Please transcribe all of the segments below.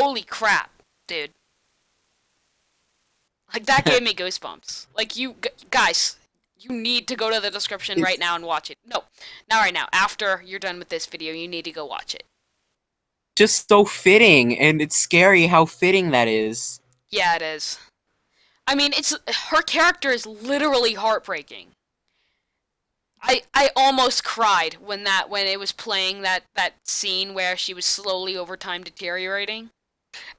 holy crap, dude. Like, that gave me goosebumps. Like, guys, you need to go to the description right It's now and watch it. No, not right now. After you're done with this video, you need to go watch it. just so fitting, and it's scary how fitting that is. Yeah, it is. I mean, it's her character is literally heartbreaking. I almost cried when it was playing that scene where she was slowly over time deteriorating.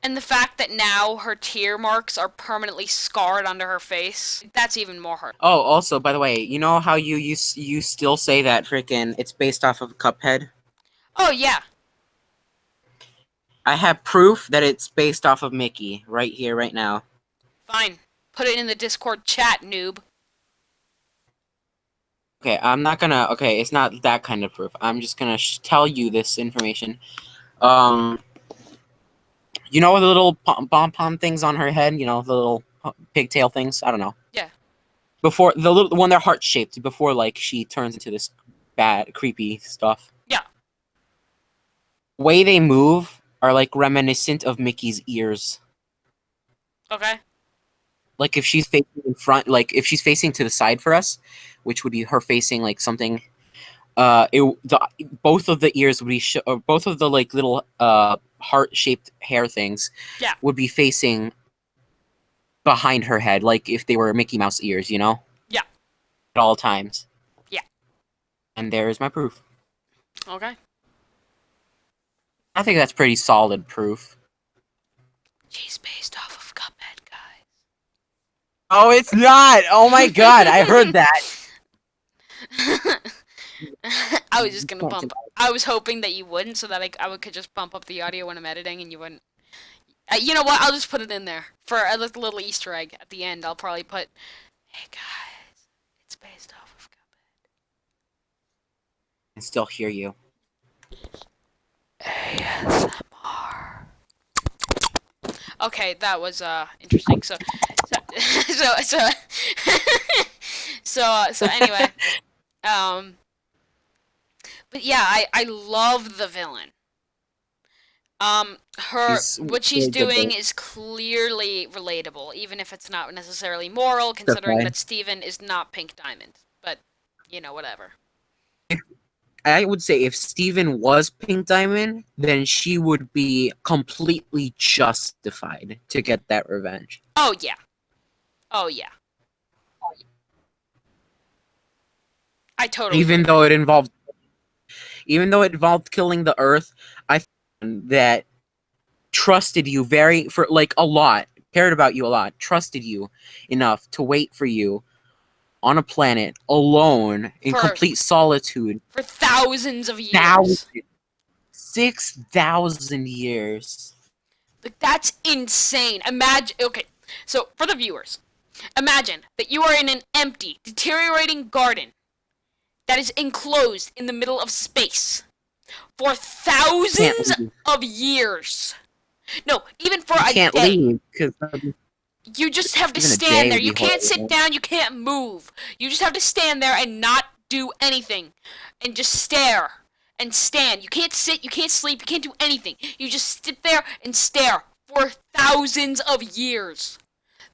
And the fact that now her tear marks are permanently scarred onto her face, that's even more hurt. Oh, also, by the way, you know how you still say that freaking it's based off of Cuphead? Oh yeah, I have proof that it's based off of Mickey right here, right now. fine. Put it in the Discord chat, noob. Okay, I'm not gonna. Okay, it's not that kind of proof. I'm just gonna tell you this information. Um, you know the little pom things on her head. You know the little pigtail things. I don't know. Yeah. Before the one they're heart shaped. Before like she turns into this bad, creepy stuff. Yeah. Way they move are like reminiscent of Mickey's ears. Okay. Like if she's facing in front, like if she's facing to the side for us, which would be her facing like something. Both of the ears would be or both of the like little heart shaped hair things Yeah. would be facing behind her head, like if they were Mickey Mouse ears, you know, Yeah. at all times. Yeah. And there's my proof. Okay. I think that's pretty solid proof. She's based off of Cuphead, Oh, it's not. Oh my god, I heard that. guys. I was just You gonna can't bump. deny it. I was hoping that you wouldn't, so that could just bump up the audio when I'm editing, and you wouldn't. You know what? I'll just put it in there for a little Easter egg at the end. I'll probably put, "Hey guys, it's based off of I can still hear you. Cuphead." ASMR. Okay, that was interesting. So so so anyway, um, but yeah, I love the villain. She's What she's really good doing though. is clearly relatable, even if it's not necessarily moral, considering Okay. that Steven is not Pink Diamond. But, whatever. I would say if Steven was Pink Diamond, then she would be completely justified to get that revenge. Oh yeah. Oh yeah. I totally Even agree. though it involved even though it involved killing the Earth, I found that trusted you very for like a lot, cared about you a lot, trusted you enough to wait for you on a planet alone in For complete solitude. for thousands of Thousand, years. 6,000 years. Like that's insane. Imagine okay. So, for the viewers, imagine that you are in an empty, deteriorating garden that is enclosed in the middle of space for Can't thousands leave. of years. No, even for You a can't day. leave because You just have to even a stand day there. would You be can't sit horrible. down. You can't move. You just have to stand there and not do anything. And just stare and stand. You can't sit. You can't sleep. You can't do anything. You just sit there and stare for thousands of years.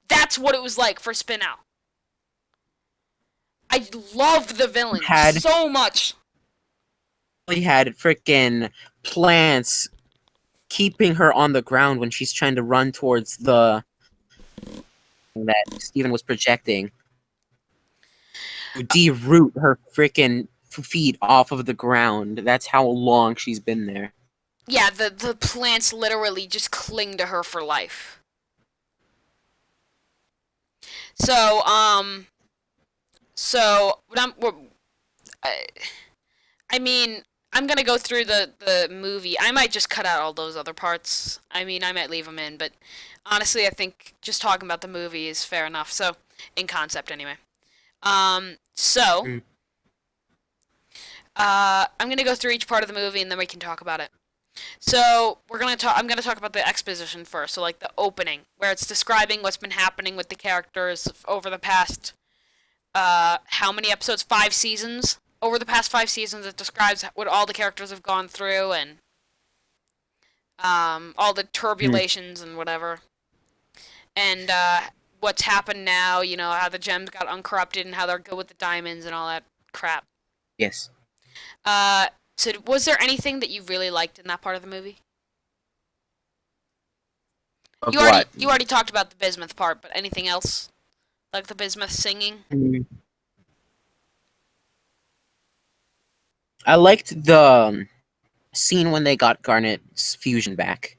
That's what it was like for Spin Out. I love the villain Had so much. we had freaking plants keeping her on the ground when she's trying to run towards the that Steven was projecting. To de-root her freaking feet off of the ground. That's how long she's been there. Yeah, the plants literally just cling to her for life. So, what I, I mean, I'm gonna go through the movie. I might just cut out all those other parts. I mean, I might leave them in, but honestly, I think just talking about the movie is fair enough. So, in concept, anyway. Um, so, Mm. I'm gonna go through each part of the movie, and then we can talk about it. So, we're gonna talk. I'm gonna talk about the exposition first. So, like the opening, where it's describing what's been happening with the characters over the past how many episodes? 5 seasons. Over the past 5 seasons, it describes what all the characters have gone through and all the Hmm. turbulations and whatever, and what's happened now. You know how the gems got uncorrupted and how they're good with the diamonds and all that crap. Yes. Uh, so was there anything that you really liked in that part of the movie? Of what? You already talked about the bismuth part, but anything else like the bismuth singing? Hmm. I liked the scene when they got Garnet's fusion back,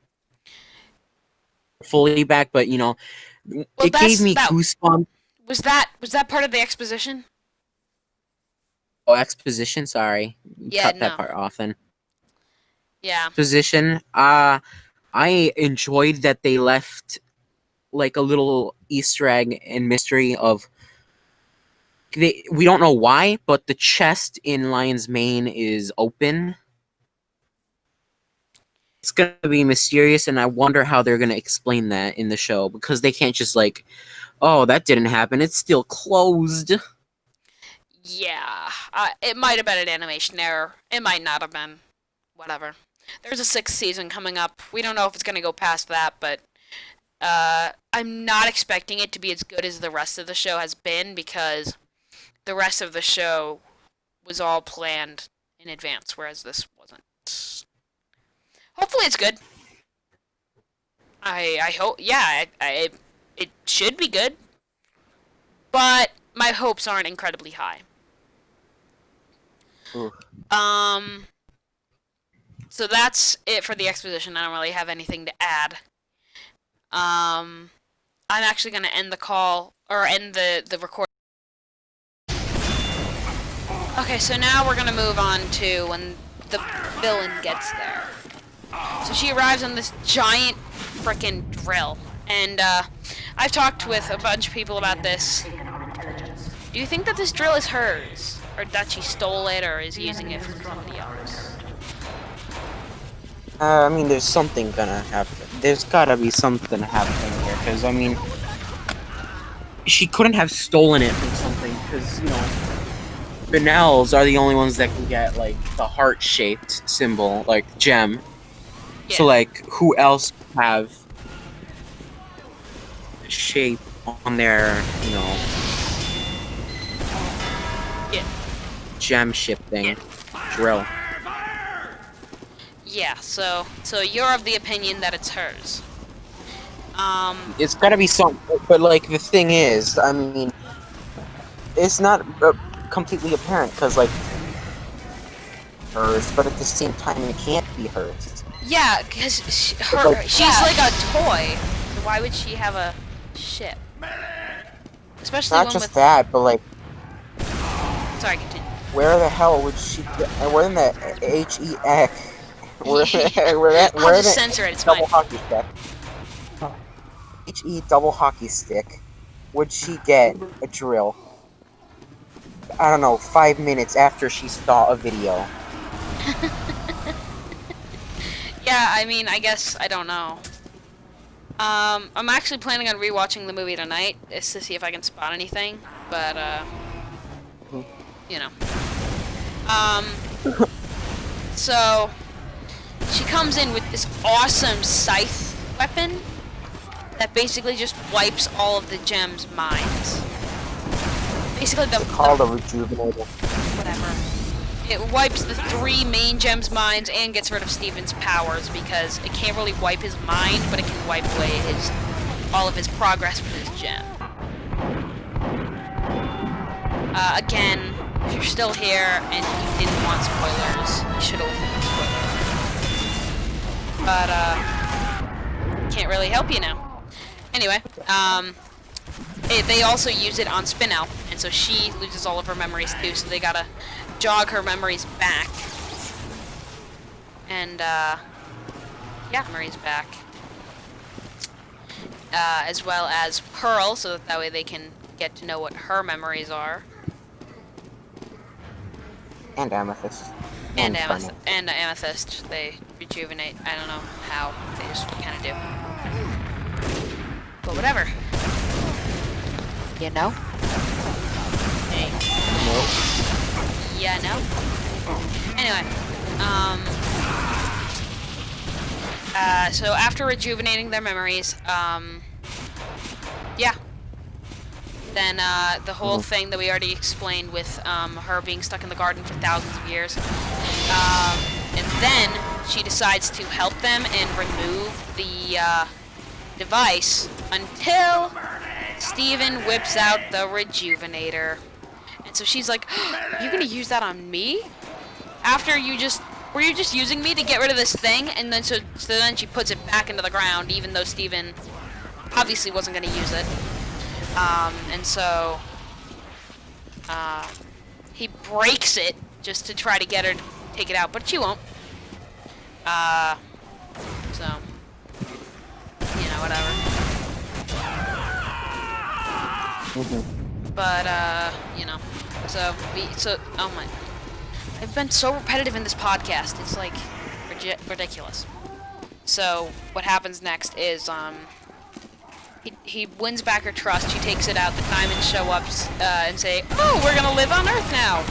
fully back, but Well, it gave that's me that goosebumps. was that part of the exposition? Oh, exposition. Sorry, Yeah, cut that no. part off. Then Yeah. exposition. I enjoyed that they left like a little Easter egg and mystery of we don't know why, but the chest in Lion's Mane is open. It's gonna be mysterious, and I wonder how they're gonna explain that in the show because they can't just like, oh, that didn't happen. It's still closed. Yeah. It might have been an animation error. It might not have been. Whatever. There's a sixth season coming up. We don't know if it's gonna go past that, but I'm not expecting it to be as good as the rest of the show has been because the rest of the show was all planned in advance, whereas this wasn't. Hopefully, it's good. I hope. Yeah, it should be good, but my hopes aren't incredibly high. Ooh. Um. So that's it for the exposition. I don't really have anything to add. I'm actually gonna end the call or end the record. Okay, so now we're gonna move on to when the villain gets there. So she arrives on this giant frickin' drill, and I've talked with a bunch of people about this. Do you think that this drill is hers, or that she stole it, or is using it from somebody else? I mean, there's something gonna happen. There's gotta be something happening here, because I mean, she couldn't have stolen it from something, because Benels are the only ones that can get like the heart-shaped symbol, like gem. So Yeah, like, who else have shape on their yeah, gem ship yeah, thing drill? yeah. So you're of the opinion that it's hers. It's gotta be some, but like the thing is, I mean, it's not completely apparent because like hers, but at the same time it can't be hers. Yeah, because Like, she's like a toy. So why would she have a ship? Especially not one just with. that, but like, Sorry, continue. where the hell would she get? Where in the HEX? Where I'll where just the censor it. It's fine. double hockey stick? HE double hockey stick. Would she get a drill? I don't know. 5 minutes after she saw a video. Yeah, I mean, I guess I don't know. I'm actually planning on rewatching the movie tonight just to see if I can spot anything, but you know. Um, so she comes in with this awesome scythe weapon that basically just wipes all of the gem's minds. Basically, It's called a rejuvenator. whatever. It wipes the three main gem's minds and gets rid of Steven's powers because it can't really wipe his mind, but it can wipe away all of his progress with his gem. Again, if you're still here and you didn't want spoilers, you should have listened to spoilers. But can't really help you now. Anyway, they also use it on Spinel, and so she loses all of her memories too. So they gotta jog her memories back, and yeah, memories back, as well as Pearl, so that way they can get to know what her memories are. And Amethyst. And Garnet. Amethyst, they rejuvenate. I don't know how, they just kind of do. But whatever. You know? Hey. Yeah, no? Anyway, So after rejuvenating their memories, yeah. Then the whole thing that we already explained with her being stuck in the garden for thousands of years. And then she decides to help them and remove the device until Steven whips out the rejuvenator. And so she's like, "Are you gonna use that on me? After you just were you just using me to get rid of this thing?" And then so then she puts it back into the ground, even though Steven obviously wasn't gonna use it. And so he breaks it just to try to get her to take it out, but she won't. So whatever. But oh my, I've been so repetitive in this podcast. It's like ridiculous. So what happens next is he wins back her trust. She takes it out. The diamonds show up and say, "Oh, we're gonna live on Earth now."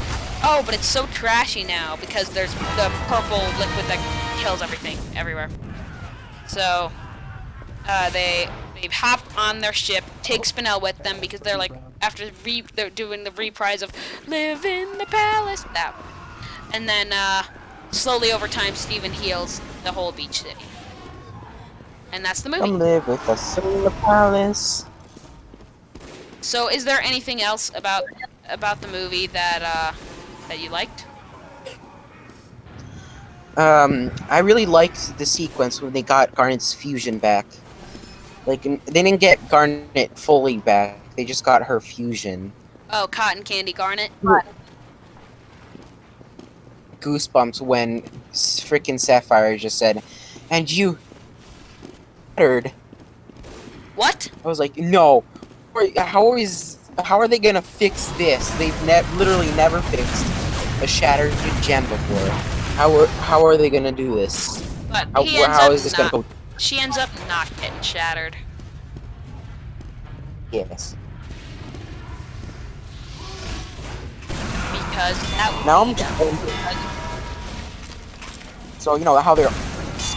Oh, but it's so trashy now because there's the purple liquid that kills everything everywhere. So they hop on their ship, take Spinel with them because they're like they're doing the reprise of "Live in the Palace." That, and then slowly over time, Steven heals the whole beach city. And that's the movie. Come live with us in the palace. So, is there anything else about the movie that you liked? I really liked the sequence when they got Garnet's fusion back. Like, they didn't get Garnet fully back. They just got her fusion. Oh, Cotton Candy Garnet. Goosebumps when frickin' Sapphire just said, "And you shattered." What? I was like, no. How are they gonna fix this? They've literally never fixed a shattered gem before. How are they gonna do this? But how is this gonna go? She ends up not getting shattered. Yes. Because that would Now be I'm just so how they're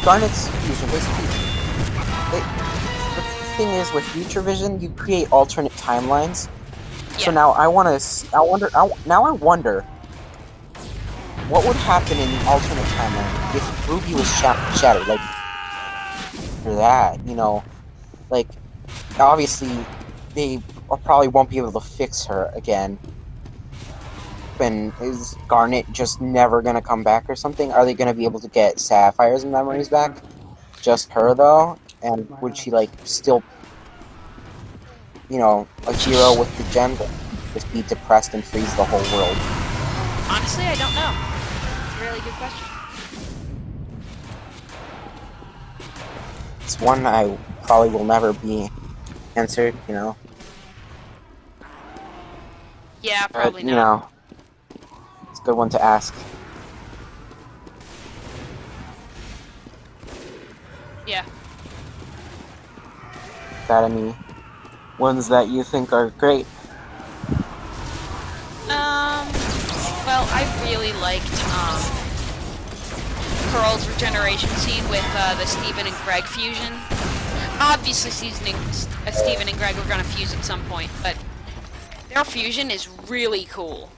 Garnet's fusion basically. The thing is, with Future Vision, you create alternate timelines. Yeah. So now I wonder what would happen in the alternate timeline if Ruby was shattered, like for that, like obviously they probably won't be able to fix her again. And is Garnet just never gonna come back or something? Are they gonna be able to get Sapphire's memories back? Just her though? And would she still a hero with the gem but just be depressed and freeze the whole world? Honestly, I don't know. It's a really good question. It's one I probably will never be answered, Yeah, probably but, not. It's a good one to ask. Yeah. Got any ones that you think are great? Well, I really liked Pearl's regeneration scene with the Steven and Greg fusion. Obviously, Steven and Greg were gonna fuse at some point, but their fusion is really cool.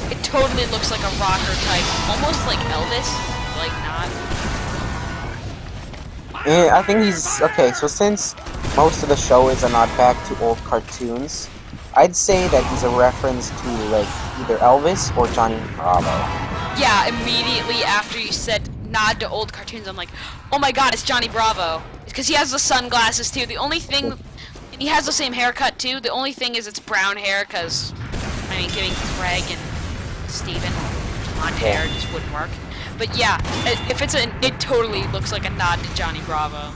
It totally looks like a rocker type, almost like Elvis, like not. Yeah, I think he's okay. So since most of the show is a nod back to old cartoons, I'd say that he's a reference to either Elvis or Johnny Bravo. Yeah, immediately after you said nod to old cartoons, I'm like, oh my god, it's Johnny Bravo. Because he has the sunglasses too. The only thing, and he has the same haircut too. The only thing is it's brown hair because, giving Greg and Steven blonde hair just wouldn't work. But yeah, it totally looks like a nod to Johnny Bravo.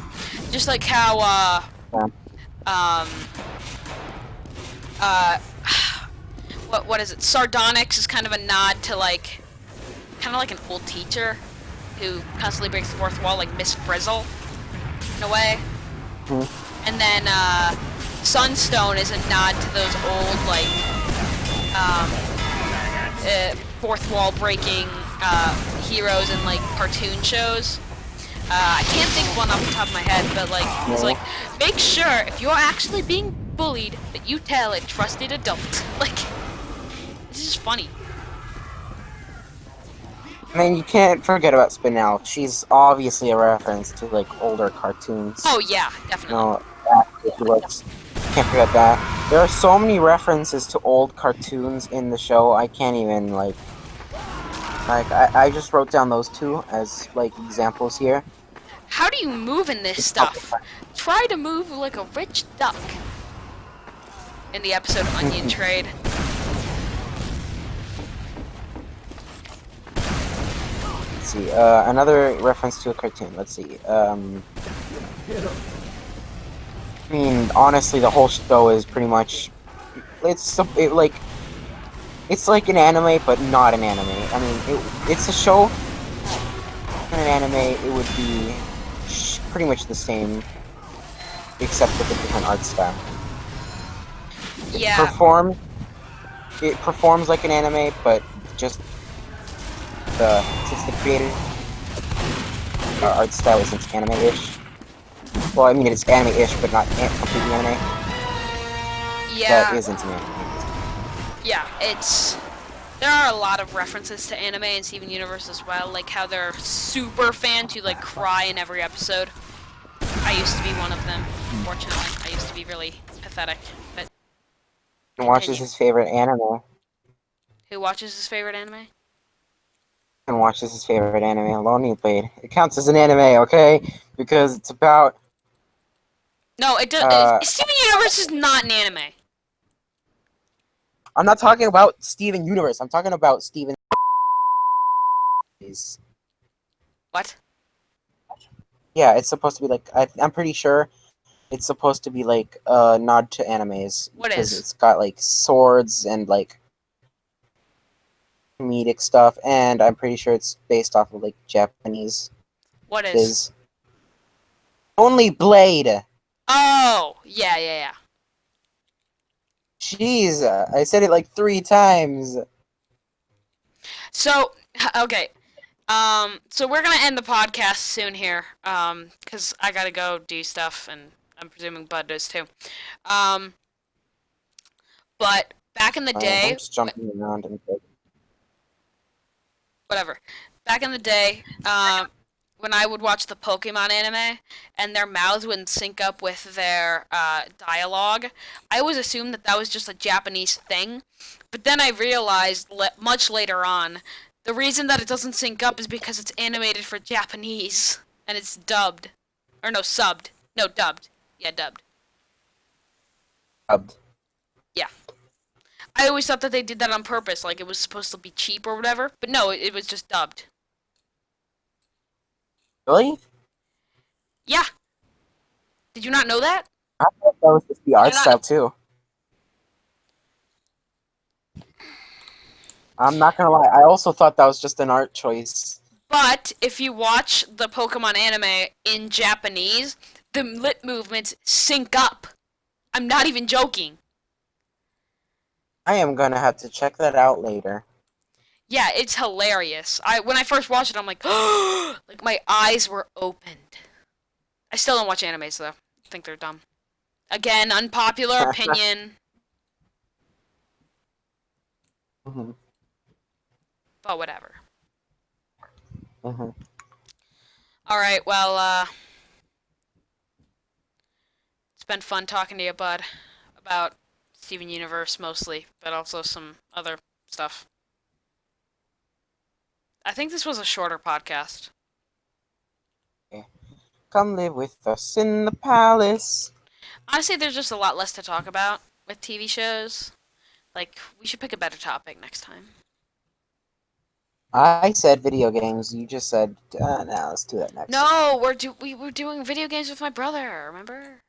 Just like how, what is it? Sardonyx is kind of a nod to kind of like an old teacher who constantly breaks the fourth wall, like Miss Frizzle, in a way. And then Sunstone is a nod to those old fourth wall breaking heroes in cartoon shows. I can't think of one off the top of my head, but like it's No. like make sure if you're actually being bullied that you tell a trusted adult. Like this is funny. I mean, you can't forget about Spinel. She's obviously a reference to like older cartoons. Oh yeah, definitely. No, that she was. Can't forget that. There are so many references to old cartoons in the show. I can't even I just wrote down those two as like examples here. How do you move in this Just help stuff? Try to move like a rich duck. In the episode Onion Trade. Let's see. Another reference to a cartoon. Let's see. I mean, honestly, the whole show is pretty much like it's like an anime, but not an anime. I mean, it's a show. In an anime, it would be pretty much the same, except with a different art style. Yeah. It performs like an anime, but just since the creator art style isn't anime-ish. Well, I mean, it's anime-ish, but not completely anime. Yeah. That isn't an anime. Yeah, it's there are a lot of references to anime and Steven Universe as well, like how they're super fans who like cry in every episode. I used to be one of them, unfortunately. I used to be really pathetic. But And watches continue. his favorite anime. Who watches his favorite anime? And watches his favorite anime, Lonely Blade. It counts as an anime, okay? Because it's about No, it does. uh Steven Universe is not an anime. I'm not talking about Steven Universe. I'm talking about Steven. What? Yeah, it's supposed to be like I'm pretty sure it's supposed to be like a nod to animes What because is? it's got like swords and like comedic stuff, and I'm pretty sure it's based off of like Japanese What is? is Only Blade. Oh, yeah, yeah, yeah. Jeez, I said it like 3 times. So, okay. So we're gonna end the podcast soon here. Cause I gotta go do stuff, and I'm presuming Bud does too. Um, but back in the I'm day, just jumping around and whatever. Back in the day, when I would watch the Pokemon anime and their mouths wouldn't sync up with their dialogue, I always assumed that that was just a Japanese thing. But then I realized much later on, the reason that it doesn't sync up is because it's animated for Japanese and it's dubbed, or no, subbed, no, dubbed. Yeah, dubbed. dubbed. Yeah. I always thought that they did that on purpose, like it was supposed to be cheap or whatever. But no, it was just dubbed. Really? Yeah. Did you not know that? I thought that was just the Did you art not know? style too. I'm not gonna lie. I also thought that was just an art choice. But if you watch the Pokemon anime in Japanese, the lip movements sync up. I'm not even joking. I am gonna have to check that out later. Yeah, it's hilarious. When I first watched it, I'm like, like my eyes were opened. I still don't watch animes though. I think they're dumb. Again, unpopular opinion, hmm but whatever. hmm All right, well, it's been fun talking to you, bud, about Steven Universe mostly, but also some other stuff. I think this was a shorter podcast. Come live with us in the palace. Honestly, there's just a lot less to talk about with TV shows. Like, we should pick a better topic next time. I said video games. You just said, nah, let's do that next. No, we were doing video games with my brother. Remember?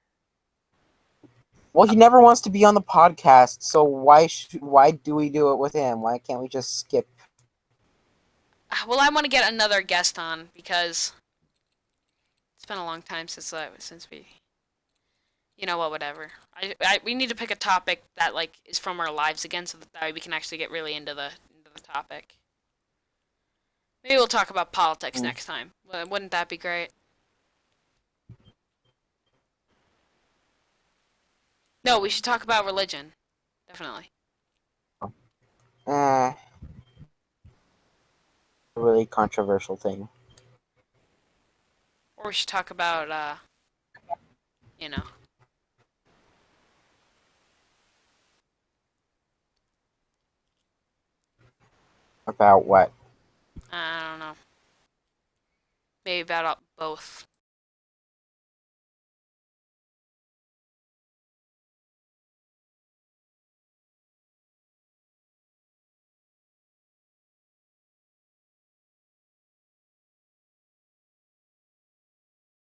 Well, he never wants to be on the podcast, so why do we do it with him? Why can't we just skip? Well, I want to get another guest on because it's been a long time since we. You know what? Whatever. We need to pick a topic that like is from our lives again, so that way we can actually get really into the topic. Maybe we'll talk about politics next time. Wouldn't that be great? No, we should talk about religion. Definitely. A really controversial thing. Or we should talk about, you know, About what? I don't know. Maybe about both.